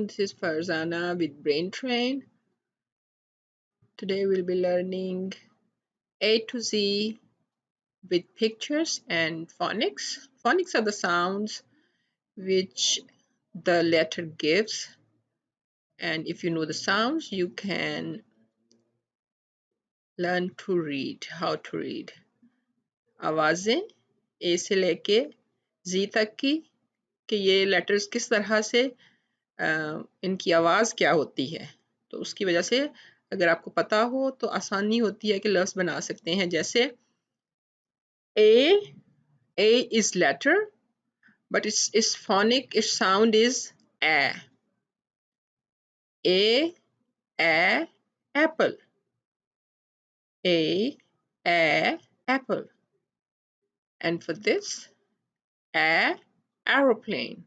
This is Farzana with Brain Train. Today we'll be learning A to Z with pictures and phonics. Phonics are the sounds which the letter gives, and if you know the sounds, you can learn to read, how to read. आवाज़ें A से लेके Z तक की कि ये letters किस तरह से इनकी आवाज़ क्या होती है, तो उसकी वजह से अगर आपको पता हो तो आसानी होती है कि लफ्ज़ बना सकते हैं. जैसे A is letter, but its phonic, its sound is A. Apple. A apple. And for this, aeroplane.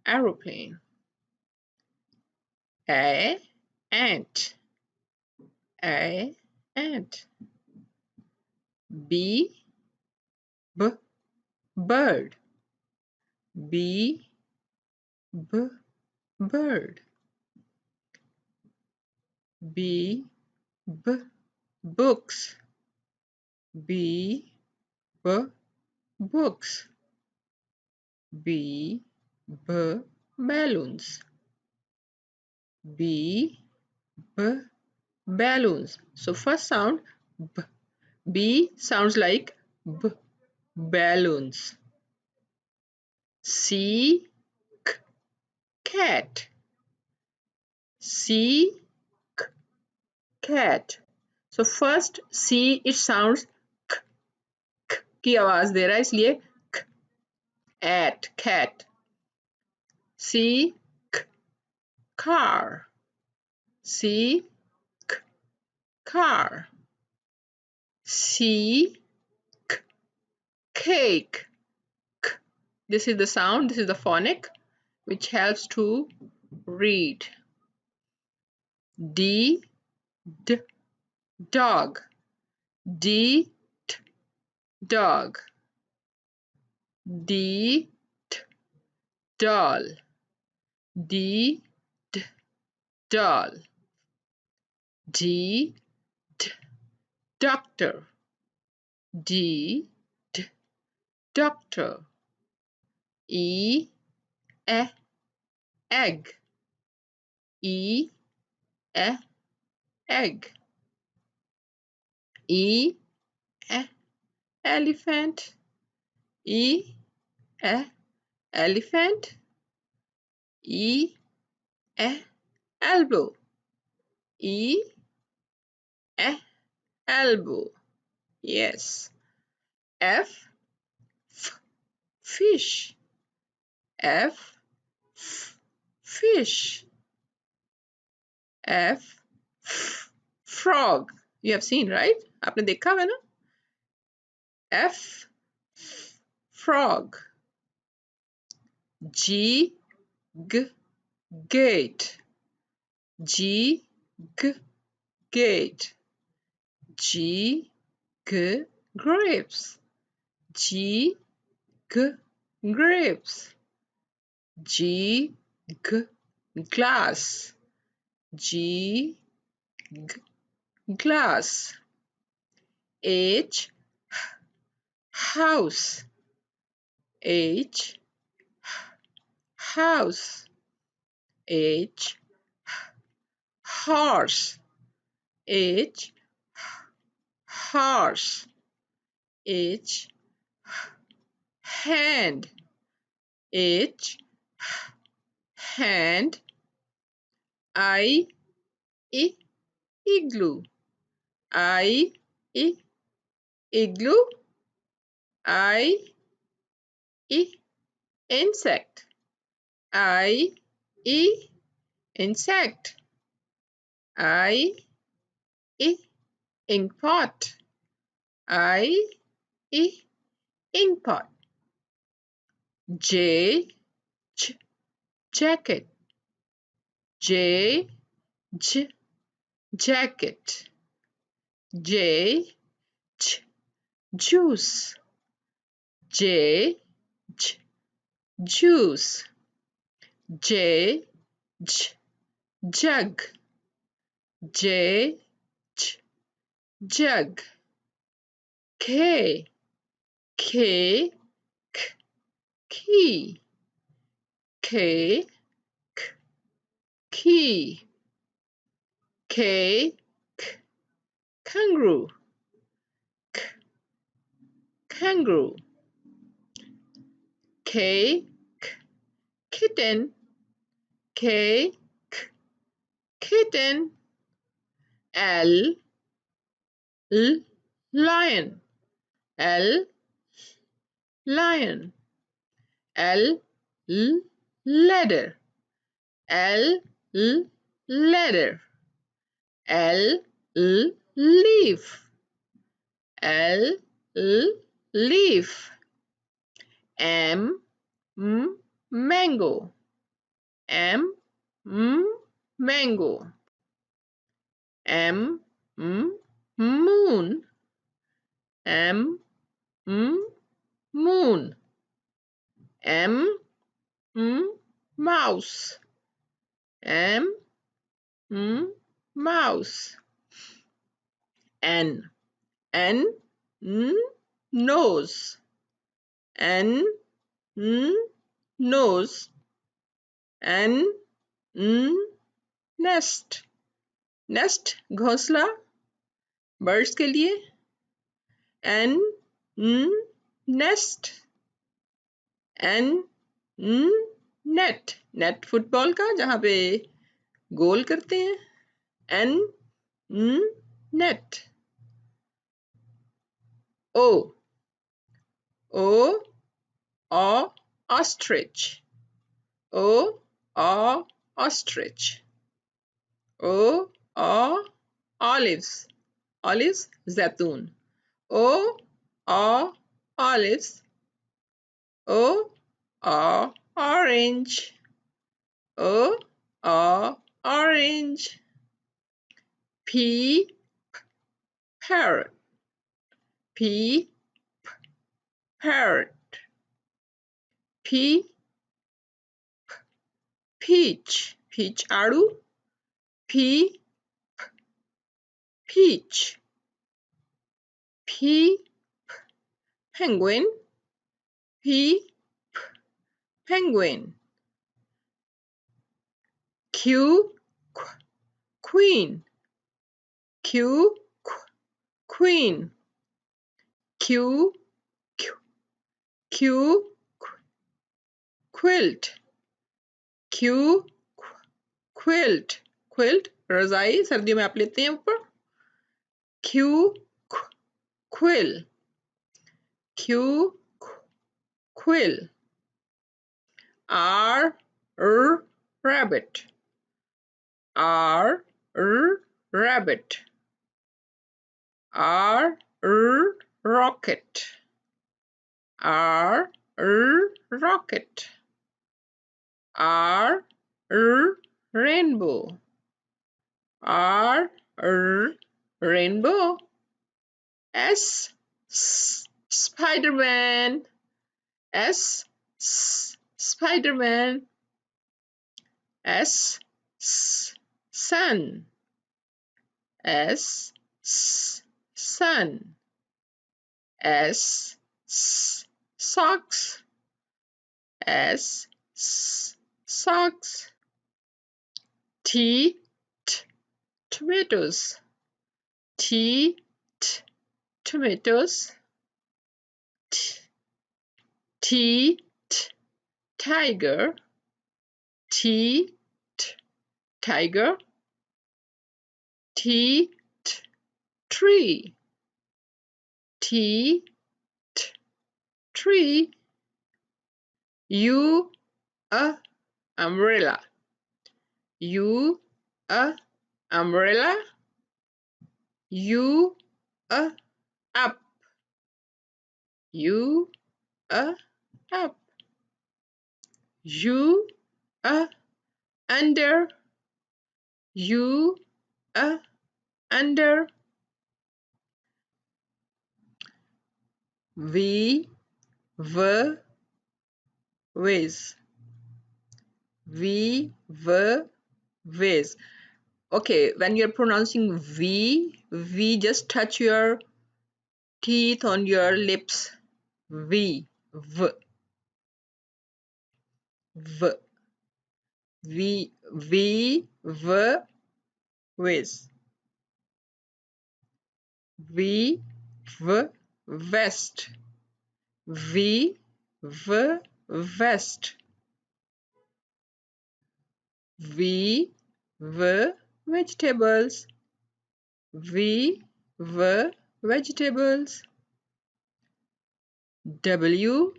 Aeroplane. Ant. Ant. Bird. Bird. Books. Books. Balloons. Balloons. So first sound B sounds like B, balloons. Cat. Cat. So first C it sounds k की आवाज दे रहा है, इसलिए cat. Car. Car. Cake. This is the sound, this is the phonic which helps to read. Dog. Dog. Doll. Doll. Doctor. Doctor. Egg. Egg. Elephant. Elephant. Elbow. Elbow. Yes. Fish. Fish. Frog. You have seen, right? आपने देखा है ना? Frog. Gate. Gate. Grapes. Grapes. Glass. Glass. House. House. Horse. Horse. Hand. Hand. Igloo. Igloo. Insect. Insect. Inkpot. Inkpot. Jacket. Jacket. Juice. Juice. J, J, jug. J, J, jug. K, K, K, key. K, K, key. K, K, kangaroo. K, kangaroo. K, K, kitten. K, K, kitten. L, L, lion. L, lion. L, L, ladder. L, L, ladder. L, L, leaf. L, L, leaf. M, M, mango. M, M, mango. M, M, moon. M, M, moon. M, M, mouse. M, M, mouse. N, N, N, nose. N, N, nose. N, N, nest. Nest घोंसला birds के लिए. N, N, nest. N, N, net. Net football का जहाँ पे गोल करते हैं. N, N, net. O, O, O, ostrich. O, O, ostrich. O, O, olives. Olives, zaytun. O, O, olives. O, O, orange. O, O, orange. P, parrot. P, parrot. P, peach. Peach आड़ू. P, peach. P, penguin. P, penguin. Q, queen. Q, queen. Q, Q, Q, quilt. Q, quilt. Quilt रजाई सर्दियों में आप लेते हैं ऊपर. Q, quill. Q, quill. R, rabbit. R, rabbit. R, rocket. R, rocket. R, rainbow. R, rainbow. S, Spider-Man. S, Spider-Man. S, sun. S, sun. S, socks. S, socks. T, tomatoes. T, tomatoes. T, tiger. T, tiger. T, tree. T, tree. U, umbrella. U, umbrella. U, up. U, up. U, under. U, under. V, with. V, V, Viz. Okay, when you're pronouncing V, just touch your teeth on your lips. V, V, V, V, Viz. V, V, Vest. V, V, Vest. V, V, Vegetables. V, V, Vegetables. W,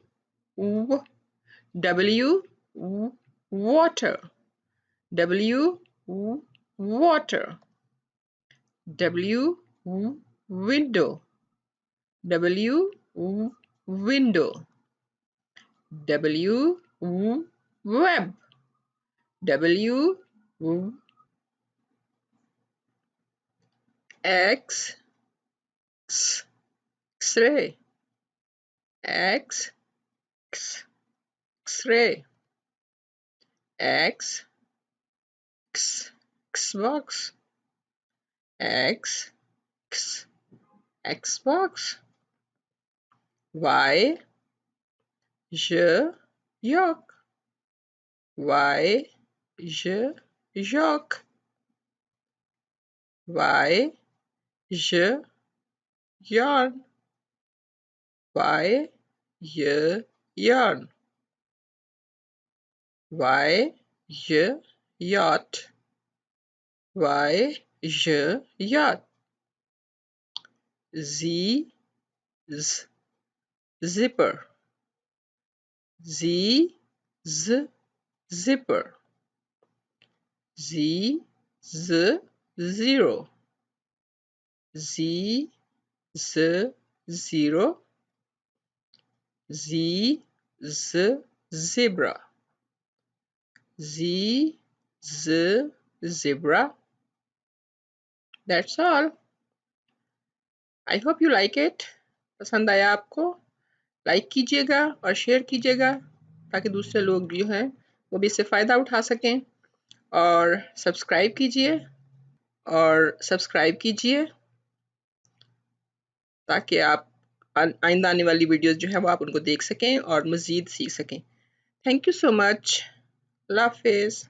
W, W, Water. W, Water. W, Window. W, Window. W, Web. W, X, X-ray. X, X-ray. X, Xbox. X, Xbox. Y, York. Y, York. Y, yarn. Y, yarn. Y, yacht. Y, yacht. Z, zipper. Z, zipper. Z, zero. Z, zero. Z, zebra. Z, zebra. That's all. I hope you like it. पसंद आया आपको? Like कीजिएगा और share कीजिएगा ताकि दूसरे लोग जो हैं वो भी इससे फ़ायदा उठा सकें। और सब्सक्राइब कीजिए ताकि आप आइंदा आने वाली वीडियोस जो है वो आप उनको देख सकें और मज़ीद सीख सकें। Thank you so much. अल्लाह हाफ़िज़।